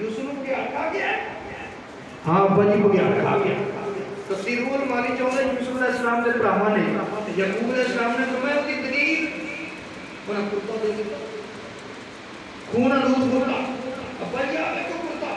یوسف کو بغیار کھا گیا ہے؟ ہاں ابا جی بغیار کھا گیا۔ تفسیر المانی چاہتا ہے یوسف علیہ السلام کے بھراواں نے یعقوب علیہ السلام نے فرمایا کہ دلیل انہیں کتا دے دیتا خون آلود ہوتا ابا جی آپ کو کرتا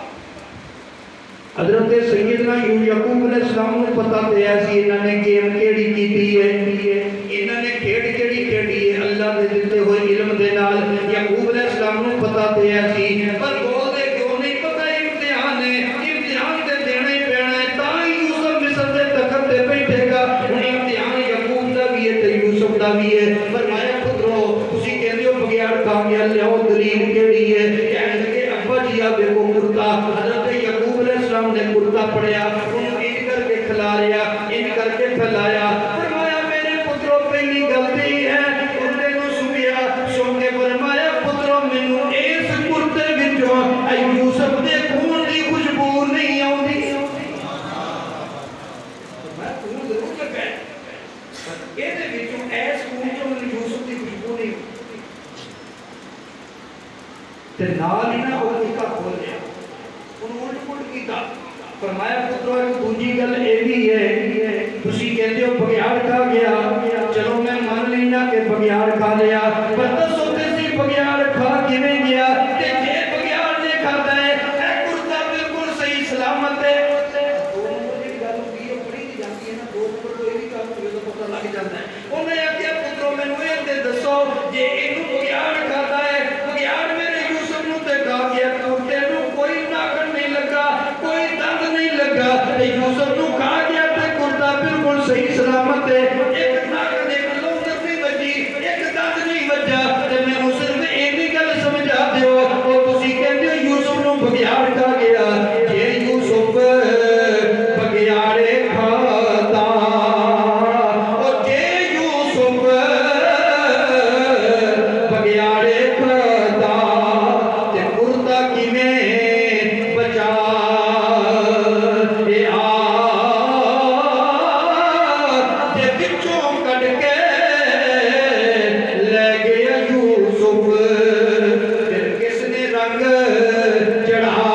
حضرت سیدنا یعقوب علیہ السلام کو پتا تے ایسی انہوں نے گیم کیڑی کیتی ہے انہوں نے کھیڑ کیڑی کھیڑی ہے اللہ دے دیتے ہوئے علم دے نال یعقوب علیہ السلام کو پتا تے ایسی پر بول دے کیوں نہیں پتا امتحان ہے امتحان تے دینا ہی پینا ہے تاں یوسف مصر دے تخت تے بیٹھے گا ہن امتحان یعقوب دا بھی ہے تے یوسف دا بھی ہے فرمایا پترو تسی کہندے ہو بغیار کھا گیا لیاؤ دلیل کیڑی ہے کہنے لگے ابا جی آپ کو کرتا حضرت یعقوب علیہ السلام نے کرتا پڑیا انہوں ان کر کے کھلایا ان کر کے پھیلایا فرمایا میرے پترو پہلی غلطی ہے انہوں نے سنیا سن کے فرمایا پترو مینوں اس کرتے وچوں یوسف دے خون دی خوشبو نہیں آوندی میں خون ضرور لگا ہے پر یہ دے وچوں اس خون چوں یوسف دی خوشبو نہیں تے نال ہی نہ او کا کھول گیا انہوں نے الٹ کیتا فرمایا پترو ایک دوجی گل اے بھی ہے تسی کہندے ہو بغیار کھا گیا چلو میں مان لینا کہ بغیار کھا لیا پر دسو سی بغیار کھا کیویں گیا تے جے بغیار نے کھادا ہے اے کرتا بالکل صحیح سلامت ہے دو نمبر دی گل ہوئی ہے پڑھی دی جاتی ہے نا دو نمبر کوئی بھی کام ہوئے تو پتہ لگ جاتا ہے انہوں نے آخیا پترو مینوں اے تے دسو جے اینوں بغیار کھادا ہے بغیار میرے یوسف نوں تے کھا گیا کرتے نوں کوئی ناکن نہیں لگا کوئی دند نہیں لگا یوسف نوں کھا گیا تے کرتا بالکل صحیح سلامت ہے ایک ناکن ایک لوگر نہیں بجی ایک دند نہیں بجا تے میں صرف اینی گل سمجھا دیو او تسی کہندے ہو یوسف نوں بغیار کھا گیا جے یوسف بغیارے کھاتا او جے یوسف بغیارے کھاتا تے کرتا کیویں بچا اے آ تے وچوں کڈ کے لے گیا یوسف پھر کس نے رنگ چڑھا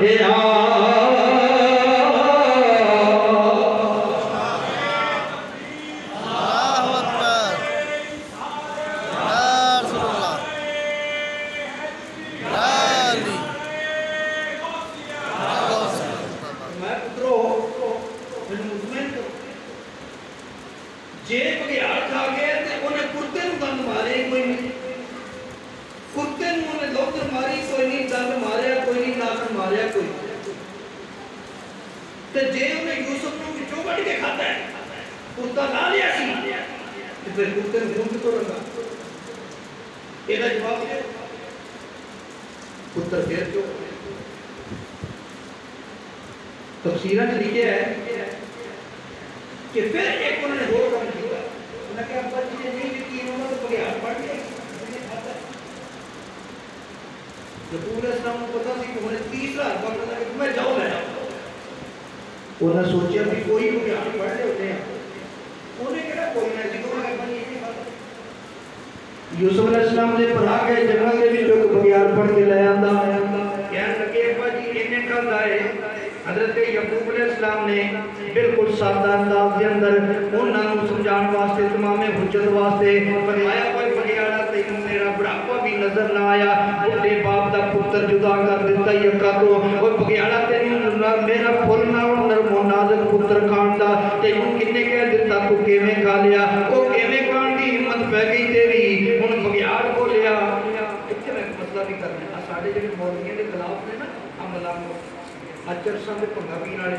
اے آ اللہ اکبر یا رسول اللہ یا علی میں پترو میں مطمئن کروں جے بغیار کھا گیا تے انہیں کرتے نوں دند مارے کوئی نہیں کرتے نوں انہیں لوگر ماری کوئی نہیں دند ماریا کوئی نہیں ناخن ماریا کوئی نہیں تے جے انہیں یوسف نوں وچوں کڈ کے کھاتا ہے کرتا لا لیا سی تے پھر کرتے نوں خون کتوں لگا یہ جواب ہے پتر پھر کیوں تفسیرہ نے لکھیا ہے کہ پھر ایک انہوں نے ہو کام کیا انہوں نے کہا ابا جی نے نہیں یقین ہونا تو بغیار پڑھ لیا یعقوب علیہ السلام کو پتا سی کہ انہیں تیسرا وقت تھا کہ تمہیں جاؤ لے انہوں نے سوچیا کہ کوئی بغیار پڑھ لے ہوتے ہیں انہیں کہا کوئی نہ جی کوئی ابا نہیں کھاتا یوسف علیہ السلام نے پڑھا گئے جنگل کے بھی جو بغیار پڑھ کے لے آندا کہنے لگے ابا جی انہیں کہا ہے حضرت یعقوب علیہ السلام نے بالکل سادہ انداز کے اندر انہوں نے سمجھان واسطے تمام حجت واسطے فرمایا کوئی بغیارہ تینوں میرا بڑھاپا بھی نظر نہ آیا بڑے باپ دا پتر جدا کر دیتا یکا تو کوئی بغیارہ تینوں میرا پھل نہ نرم و نازک پتر کھان دا تینوں کنے کہہ دیتا تو کیویں کھا لیا وہ کیویں کھان دی ہمت پہ گئی تیری ان بغیار کو لیا اتنے میں مسئلہ بھی کرنا ساڑھے جنہیں مولویوں کے خلاف نے نا عملہ کو اچر سامنے پنگا بھی نالے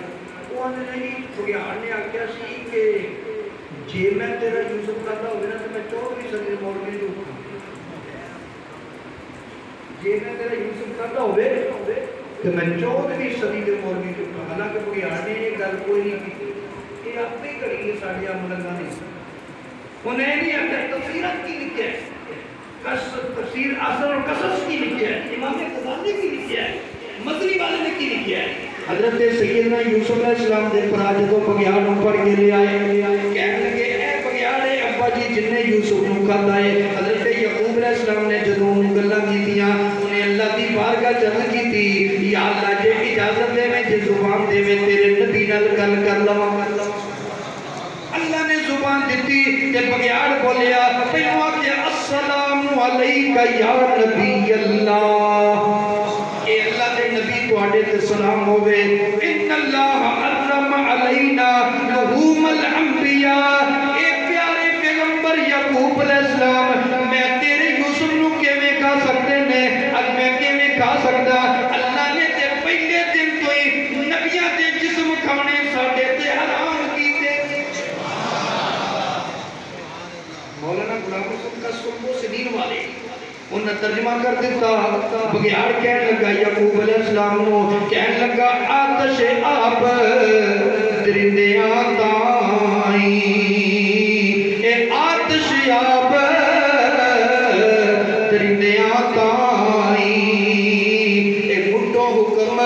وہ آنے نہیں بغیار نے آکیا سی کہ جے میں تیرا یوسف کرتا ہوئے نا تو میں 24 صدی مولوی جو اٹھا جے میں تیرا یوسف کرتا ہوئے تو میں 24 صدی کے مولوی جو اٹھا حالانکہ بغیار نے یہ گل کوئی نہیں کی یہ اپنی کڑی ہے ساڑھے عملنگا نہیں انہیں نہیں آکیا تفسیرت کی لکھیا ہے تفسیر اثر اور قصص کی لکھیا ہے امام غزالی کی لکھیا ہے مدنی والے نے کی لکھیا ہے حضرت سیدنا یوسف علیہ السلام دے پر جدوں بغیار نوں پڑھ کے لے آئے کہنے لگے اے بغیار ابا جی جن نے یوسف نوں کھادا ہے حضرت یعقوب علیہ السلام نے جدوں گلاں کیتیاں انہیں اللہ دی بارگاہ چ زبان دے میں تیرے نبی نال گل کر لواں اللہ نے زبان دیتی کہ بگیار بولیا پہنوا کہ السلام علیکہ یا نبی اللہ اے اللہ دے نبی تو آڑے تے سلام ہوئے ان اللہ حرم علینا لحوم الانبیاء اے پیارے پیغمبر یعقوب علیہ السلام میں تیرے یوسف نو کیویں کھا سکتے نے اب میں کیویں کھا سکتا اللہ نے تے پہلے دن تو ہی نبیاں دے جسم کھانے ساڈے تے حرام کیتے مولانا غلام حسن کا سنبو سنین والے انہوں نے ترجمہ کر دیتا بگیار کہنے لگا یعقوب علیہ السلام نو کہنے لگا آتش آپ درندیاں تائیں اے آتش آپ درندیاں تائیں اے گھٹو حکم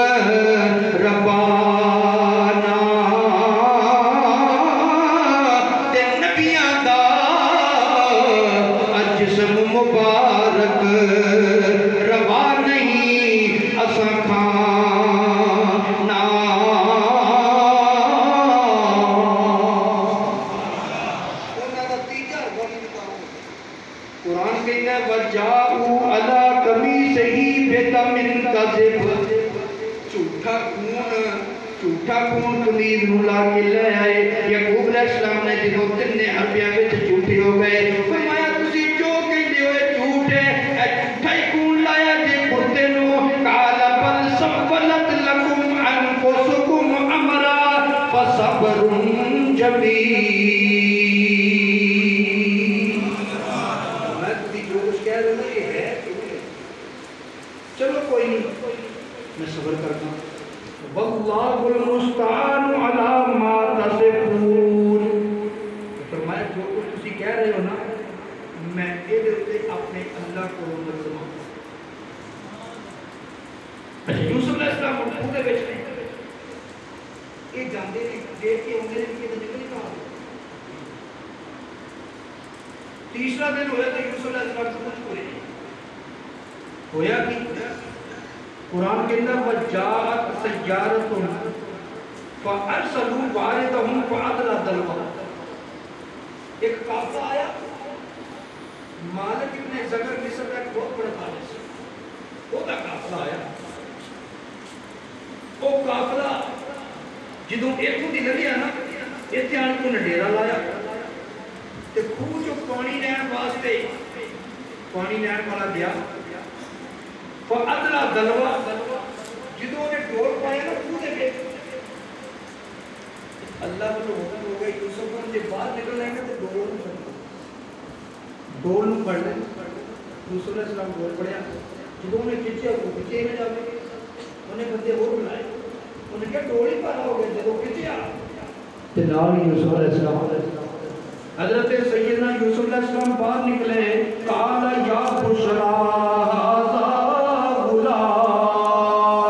ربانا تے نبیاں دا جسم مبارک روا نہیں اساں کھانا قرآن کہتا ہے وَجَاءُوا عَلَىٰ قَمِيصِهِ بِدَمٍ كَذِبٍ جھوٹا خون قمیض نو لا کے لے آئے یعقوب علیہ السلام نے جنہوں تنے عربیاں وچ جھوٹے ہو گئے فرمایا تسی جو کہندے ہوئے جھوٹ ہے اے جھوٹا ہی خون لایا جے کتے نو قال بل سولت لکم انفسکم امرا فصبر جمیل میں تھی جو کچھ کہہ رہا ہوں یہ ہے چلو کوئی نہیں میں صبر کرتا ہوں واللہ المستعان علی ما تصفون فرمایا جو کچھ تسی کہہ رہے ہو نا میں یہ دیتے اپنے اللہ کو ملزمہ یوسف علیہ السلام خودے بیچ نہیں یہ جاندے دیکھ کے ہوندے نے کہ نکل کہاں تیسرا دن ہویا تو یوسف علیہ السلام کو کچھ کوئی نہیں ہویا کہ قرآن کے اندر وَجَاءَتْ سَيَّارَةٌ فَأَرْسَلُوا وَارِدَهُمْ فَأَدْلَى دَلْوَهُ ایک قافلہ آیا مالک ابن زکر مصر کا ایک بہت بڑا تاجر سے وہ کا قافلہ آیا وہ قافلہ جدوں ایک دی لگی آنا ایتھے آن کو نے ڈیرا لایا تے خوب جو پانی لین واسطے پانی لین والا گیا فَأَدْلَى دَلْوَهُ جدوں نے ڈول پایا نا خوب دے گئے اللہ کو حکم ہو گئے یوسف کو جب باہر نکل لیں گے تو ڈول نو پڑھ لیں یوسف علیہ السلام ڈول پڑھیا جدوں نے کھچیا وہ کھچے میں جاتے انہیں بندے اور بلائے انہیں کہا ڈول ہی پڑھا ہو گئے جدوں کھچیا تے نال یوسف علیہ السلام حضرت سیدنا یوسف علیہ السلام باہر نکلے قال یا بشرا ھذا غلام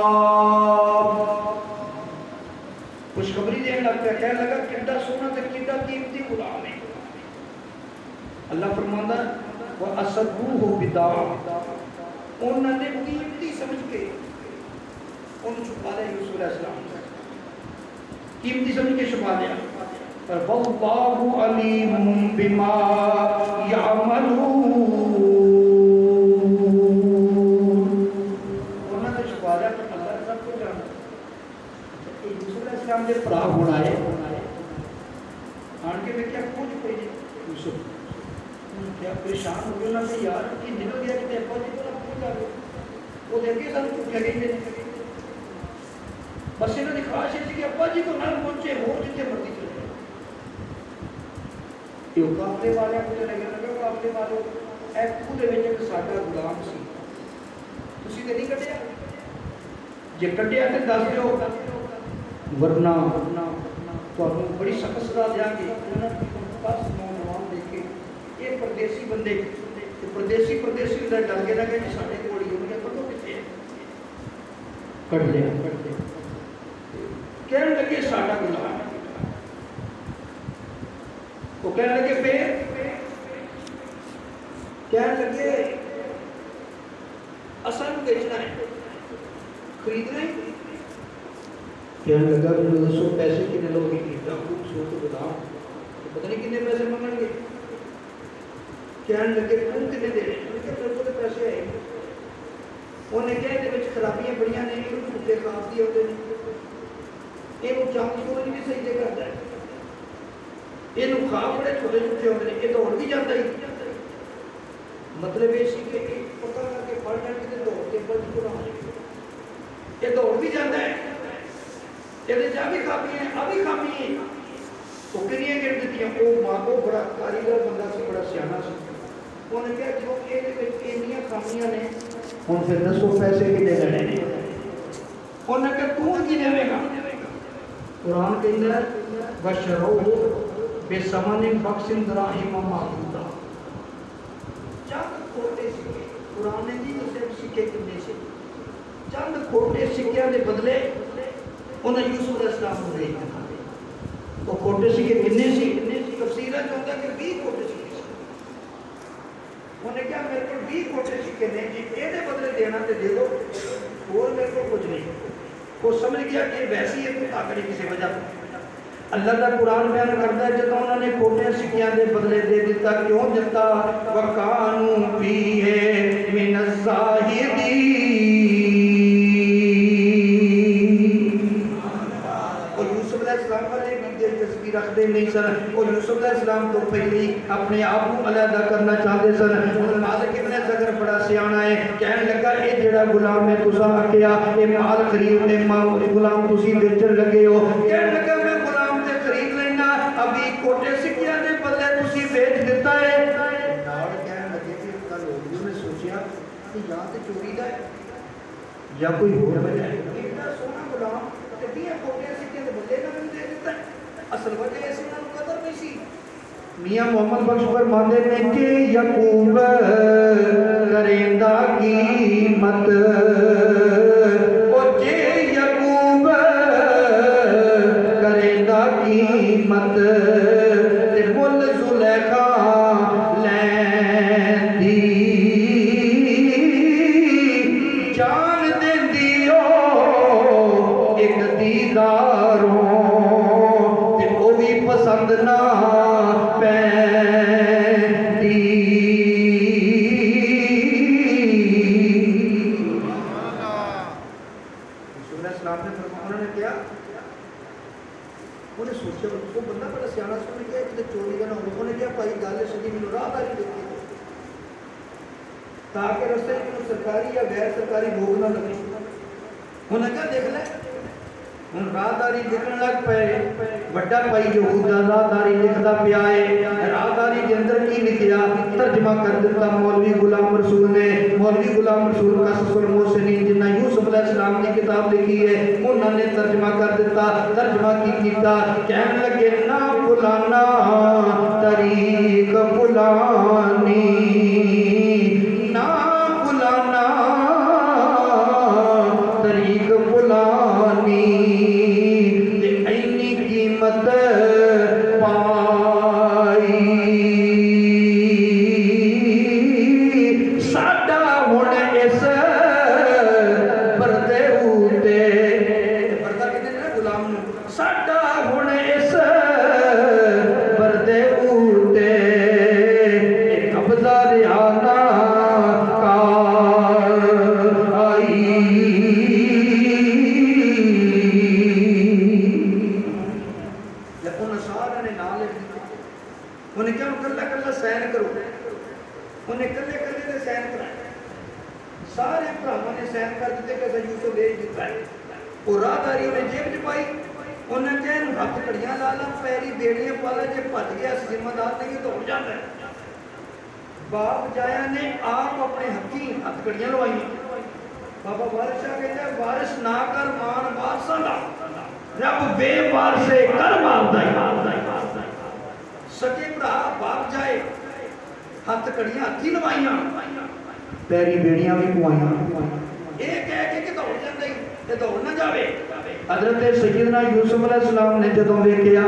خوشخبری دین لگ پیا کہنے لگا کڈا سونا تے کڈا قیمتی غلام ہے اللہ فرماندا وَأَسَرُّوهُ بِدَاعًا انہوں نے قیمتی سمجھ کے ان چھپا لیا یوسف علیہ السلام قیمتی سمجھ کے چھپا لیا وَاللَّهُ عَلِيمٌ بِمَا يَعْمَلُونَ انہوں نے چھپا لیا پر اللہ سب کو جانا یوسف علیہ السلام نے پرا ہونا ہے آن کے میں کیا کچھ کوئی نہیں یوسف کیا پریشان ہو گیا کہ یار کی نکل گیا کہ ابا جی کو پوچھ جا وہ دیکھے سب کچھ لگیں گے بس انہوں نے خواہش ہے کہ ابا جی کو نہ پہنچے ہو جتنے مرضی چلے یہ قافلے والے مجھے لگے قافلے والے اے خود ایک ساڈا غلام سی تسی تے نہیں کٹیا جے کٹیا تے دس دیو ورنہ تو بڑی سخت سزا دیا کہ انہوں نے 10 نوجوان دیکھے یہ پردیسی بندے پردیسی ادھر ڈر کے لگے جی ساڈے کوڑی انہوں نے پتہ کتنے کٹ لیا کہنے لگے ساڈا غلام وہ کہنے لگے پھر کہنے لگے اصل بیچنا ہے خریدنا ہے کہنے لگا کہ دسو پیسے کنے لوگ ایڈا خوبصورت غلام پتہ نہیں کنے پیسے منگن گے کہنے لگے تم کنے دے رہے ہیں کہ میرے کو پیسے آئے انہیں کہے دے وچ خرابیاں بڑیاں نے یہ جھوٹے خواب دی ہوتے ہیں یہ وہ چاند سورج بھی سجدے کرتا ہے یہ خواب بڑے چھوٹے چھوٹے ہوتے ہیں یہ دوڑ بھی جاتا ہی مطلب یہ سی کہ ایک پتہ کر کے پڑھ جائیں کہ دوڑ کے پڑھ قرآن یہ دوڑ بھی جاتا ہے یہ جا بھی خامی ہے ابھی خامی ہے تو کنیاں گر دیتی ہیں وہ ماں کو بڑا کاریگر بندہ سے بڑا سیانا سے انہوں نے کہا جو انیاں خامیاں نے ان سے 10 پیسے کی دے رہے ہیں انہوں نے کہا تو کی دے گا قرآن کے اندر بشرو بے سمن بخشن دراہم معدودہ چند کھوٹے سکے قرآن نے دی اسے سکے کنے سے چند کھوٹے سکیاں دے بدلے انہیں یوسف علیہ السلام کو دے دیا تو کھوٹے سکے کنے سے تفسیرہ جو ہوتا ہے کہ 20 کھوٹے سکے سے انہیں کیا میرے کو 20 کھوٹے سکے نے جی اے دے بدلے دینا تے دے دو اور میرے کو کچھ نہیں وہ سمجھ گیا کہ ویسی ہے تو تاکڑی کسی وجہ اللہ کا قرآن بیان کرتا ہے جب انہوں نے کھوٹے سکیاں دے بدلے دے دیتا کیوں جتا وَقَانُوا فِيهِ مِنَ الزَّاهِدِينَ اور یوسف علیہ السلام والے بھی دلچسپی رکھتے نہیں سن اور یوسف علیہ السلام تو پہلی اپنے آپ کو علیحدہ کرنا چاہتے سن اور مالک ابن زگر بڑا سیانا ہے کہنے لگا اے جڑا غلام ہے تسا کیا اے مال خرید غلام تسی بیچن لگے ہو کہنے لگا میں غلام تے خرید لینا ابھی کوٹے سکیاں دے بدلے تسی بیچ دیتا ہے نال کہنے لگے کہ کل لوگوں نے سوچیا کہ یا تے چوری دا ہے یا کوئی اور وجہ ہے اتنا سونا غلام تے 20 کوٹے سکیاں دے بدلے نہ دے دیتا ہے اصل وجہ ایسی نہ قدر نہیں سی میاں محمد بخش فرماتے ہیں کہ یعقوب کریندا قیمت او جے یعقوب کریندا قیمت تے مل زلیخا لیندی جان دیندی او ایک دیداروں تے او بھی پسند نہ تاکہ رستے میں سرکاری یا غیر سرکاری لوگ نہ لگے انہوں نے کہا دیکھ لیں ان راہداری لکھن لگ پے بڑا پائی یہودا راہداری لکھدا پیا ہے راہداری کے اندر کی لکھیا ترجمہ کر دیتا مولوی غلام رسول نے مولوی غلام رسول قصص المحسنین جنہ یوسف علیہ السلام کی کتاب لکھی ہے انہوں نے ترجمہ کر دیتا ترجمہ کی کیتا کہنے لگے نا فلانا طریق فلانی نا فلانا طریق فلانی اینی قیمت پائی ساڈا ہن اس پردے اوتے پردہ کہتے ہیں نا غلام نوں ساڈا ہن اس پردے اوتے قبضہ ریانا سین کرو انہیں کلے کلے نے سین کرائے سارے پراہوں نے سین کر دیتے کہ یوسف بھیج دیتا ہے اور راہداری انہیں جیب چپائی انہیں کہنے ہاتھ کڑیاں لالا پیری بیڑیاں پالا جب پھٹ گیا ذمہ دار نہیں تو ہو جاتا ہے باپ جایا نے آپ اپنے حقی ہاتھ کڑیاں لوائی بابا وارث شاہ کہتا ہے وارث نہ کر مان وارثہ دا رب بے وارثے کر ماردائی سکے برا باپ جائے ہاتھ کڑیاں ہاتھی لوائیاں پیری بیڑیاں بھی پوائیاں ایک کہہ کے دوڑ جاندے تے دوڑ نہ جاوے حضرت سیدنا یوسف علیہ السلام نے جدوں ویکھیا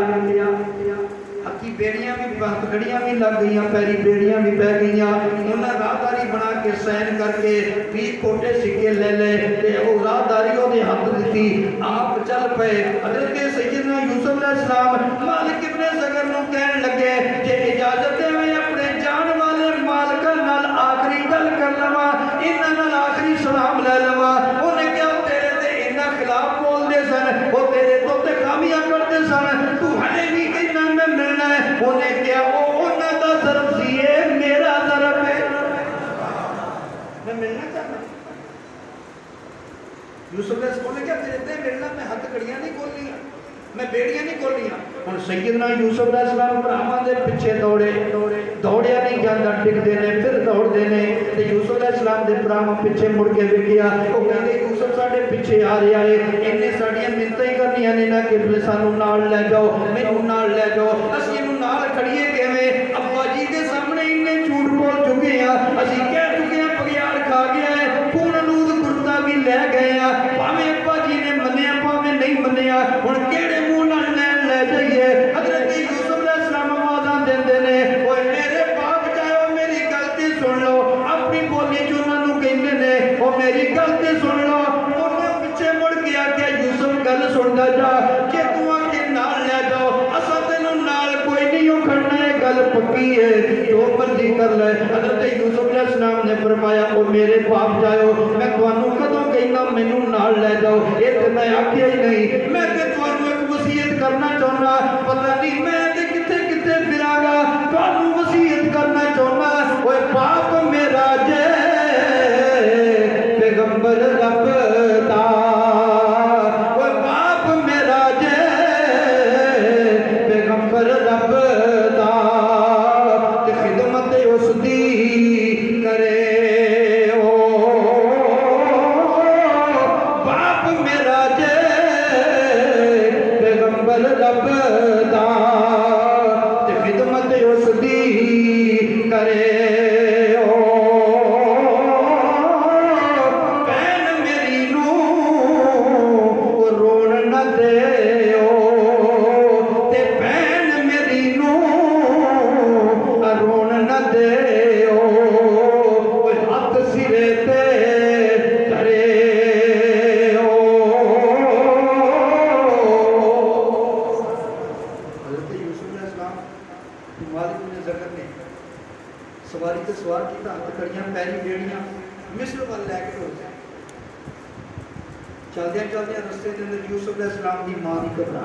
ہاتھی بیڑیاں بھی ہاتھ کڑیاں بھی لگ گئیاں پیری بیڑیاں بھی پہ گئیاں انہاں راہداری بنا کے سین کر کے 20 کھوٹے سکے لے لے تے اوزاداریوں نے ہاتھ دیتی آپ چل پے حضرت سیدنا یوسف علیہ السلام مالک ابن زگر نو کہن لگے کہ اجازت دے میں اپنے جان والے مالکہ نال آخری گل کر لوا انہاں نال آخری سلام لے لوا انہیں کیا تیرے تے انہاں خلاف بول دے سن وہ تیرے تو تے خامیاں کرتے سن تو ہنے بھی کہنا میں ملنا ہے انہیں کیا وہ انہاں دا ظرف سیے میرا ظرف ہے میں ملنا چاہتا ہوں یوسف علیہ السلام نے کیا تیرے تے ملنا میں ہاتھ کڑیاں نہیں کھول لیا میں بیڑیاں نہیں کھول لیا اور سیدنا یوسف علیہ السلام ابراہیم دے پیچھے دوڑیا نہیں جاندہ ٹک دینے پھر دوڑ دینے تے یوسف علیہ السلام دے ابراہیم پیچھے مڑ کے وکیا وہ کہتے یوسف ساڑھے پیچھے آ رہا ہے انہیں ساڑھیاں منتیں ہی کرنی ہیں نا کہ سانو نال لے جاؤ مینوں نال لے جاؤ اسی انہوں نال کھڑیے کیویں ابا جی دے سامنے انہیں جھوٹ بول چکے ہیں اسی کہہ چکے ہیں پگیار کھا گیا ہے خون آلود کرتا بھی لے گئے ہیں پاویں ابا جی نے منیا پاویں نہیں منیا ہن کیڑے منہ نال لے جائیے حضرت یوسف علیہ السلام آوازاں دیندے نے اوئے میرے باپ جاؤ میری گل تے سن لو اپنی بولی جو انہاں نوں کہندے نے او میری گل تے سن لو انہاں پیچھے مڑ کے آکھیا یوسف گل سندا جا کہ تو کے نال لے جاؤ اساں تینوں نال کوئی نہیں کھڑنا ہے گل پکی ہے جو مرضی کر لے حضرت یوسف علیہ السلام نے فرمایا او میرے باپ جاؤ میں تانوں کدوں کہنا مینوں نال لے جاؤ اے تے میں آکھیا ہی نہیں میں تے تانوں ایک وصیت کرنا چاہنا پتہ نہیں میں تے کتے کتے پھراں گا تانوں وصیت کرنا چاہنا اوے باپ میرا جے پیغمبر رب دا اوے باپ میرا جے پیغمبر رب دا تے خدمت اس دی کرے او باپ میرا جے پیغمبر رب دا تے خدمت اس دی کرے او بہن میری نو رون نہ دے او تے بہن میری نو رون نہ دے او ہاتھ سرے تے کرے او حضرت یوسف علیہ السلام مالک بن زکر نے سواری تے سوار کیتا ہاتھ کڑیاں پیری بیڑیاں مصر وال لے کے ٹر گئے چلدیاں رستے دے اندر یوسف علیہ السلام دی ماں دی قبر آ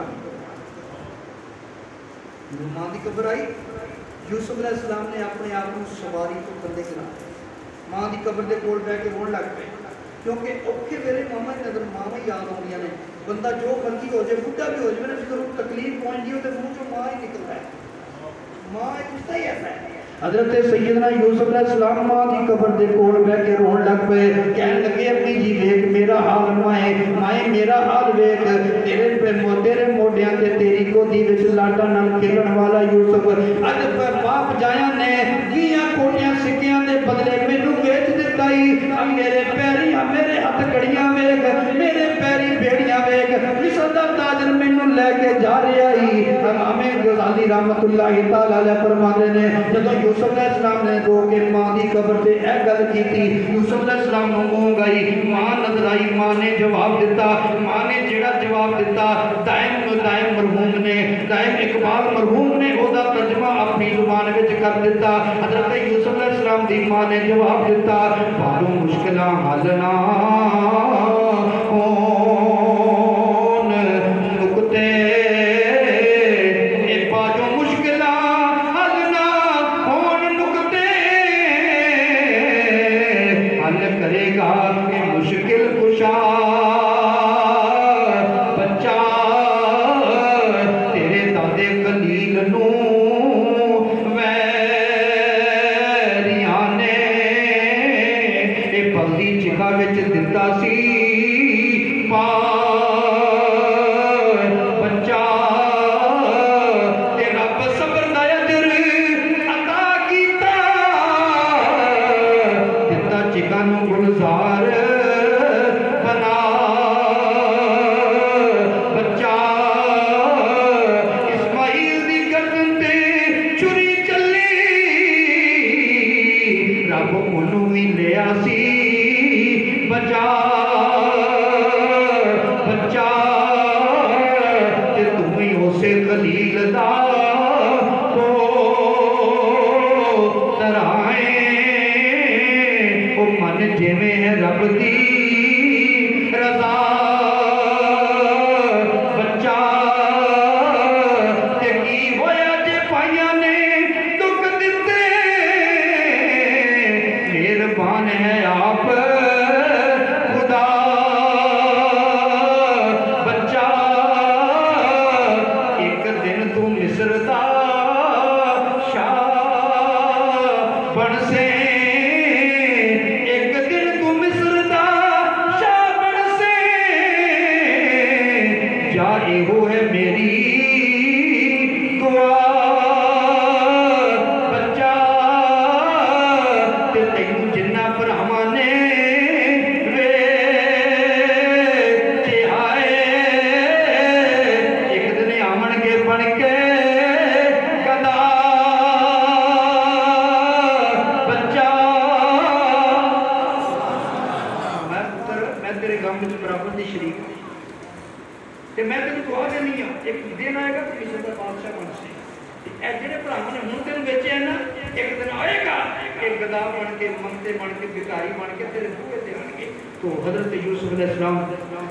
گئی ماں دی قبر آئی یوسف علیہ السلام نے اپنے آپ کو سواری تو تھلے کرا ماں دی قبر دے کول بیٹھ کے رون لگ پئے کیونکہ اوکھے ویلے ماما دی نظر ماں یاد آؤندیاں نے بندہ جو مرضی ہو جائے بڈھا بھی ہو جائے نا جدوں تکلیف پہنچ گئی تے منہ چوں ماں ہی نکلتا ہے ماں ایک رشتہ ہی ایسا ہے حضرت سیدنا یوسف علیہ السلام ماں دی قبر دے کول بیٹھ کے رون لگ پئے کہنے لگے اپنی جی ویکھ میرا حال مائیں میرا حال ویکھ تیرے موڈیاں تے تیری گودی وچ لاڈا نال کھیلن والا یوسف اج باپ جایا نے 20 کوٹیاں سکیاں دے بدلے مینوں بیچ دتا ہی میرے پیری میرے ہاتھ کڑیاں ویکھ میرے پیری بیڑیاں ویکھ مصر دا تاجر مینوں لے کے جا رہا ہی امام غزالی رحمت اللہ تعالی علیہ فرماتے نے جدوں یوسف علیہ السلام نے رو کے ماں دی قبر تے اے گل کیتی یوسف علیہ السلام نوں منہ گئی ماں نظر آئی ماں نے جواب دیتا ماں نے جڑا جواب دیتا دائم مرحوم نے دائم اقبال مرحوم نے او دا ترجمہ اپنی زبان وچ کر دیتا حضرت یوسف علیہ السلام دی ماں نے جواب دیتا باروں مشکلاں حل نہ ہون نکتے رب انہوں بھی لے بچہ تے تمہیں اسے خلیل دا من جویں ہے رب دی رضا بچہ تے کی ہویا جے پائیاں نے دکھ دیتے مہربان ہے آپ خدا بچہ ایک دن تو مصر دا شاہ بن سے وہ ہے میری دعا بچہ تے تینوں جنہ برہمانے ویچے آئے ایک دن آمن کے بن کے گدا بچہ میں تیرے گام میں برابر دی شریک تے میں تینوں دعا دینی ہوں ایک دن آئے گا تو مصر دا بادشاہ بن سے اے جڑے بھراواں نے ہن تینوں بیچے ہیں نا ایک دن آئے گا کہ گدا بن کے منگتے بن کے بھکاری بن کے تیرے بوئے تے آن گے تو حضرت یوسف علیہ السلام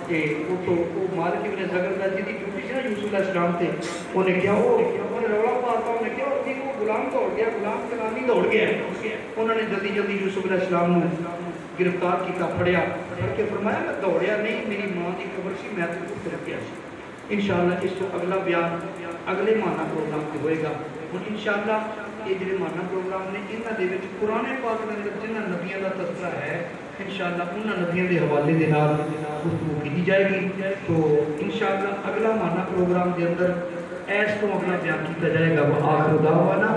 کے وہ مالک ابن زغردہ جی دی ڈیوٹی سی نا یوسف علیہ السلام تے انہیں کیا انہیں رولا پاتا انہیں کیا اور وہ غلام دوڑ گیا غلام کلامی دوڑ گیا انہوں نے جلدی جلدی یوسف علیہ السلام نے گرفتار کیتا پڑیا پڑھ کے فرمایا میں دوڑیا نہیں میری ماں کی قبر سی میں تو پھر گیا سی انشاءاللہ اس کو اگلا بیان اگلے مانا پروگرام سے ہوئے گا اور انشاءاللہ یہ جڑے مانا پروگرام نے انہاں دے وچ قرآن پاک دے اندر جنہاں نبیوں دا تذکرہ ہے انشاءاللہ انہاں نبیوں دے حوالے دے نال گفتگو کی جائے گی تو انشاءاللہ اگلا مانا پروگرام دے اندر ایس کو اگلا بیان کیتا جائے گا وآخر دعوانا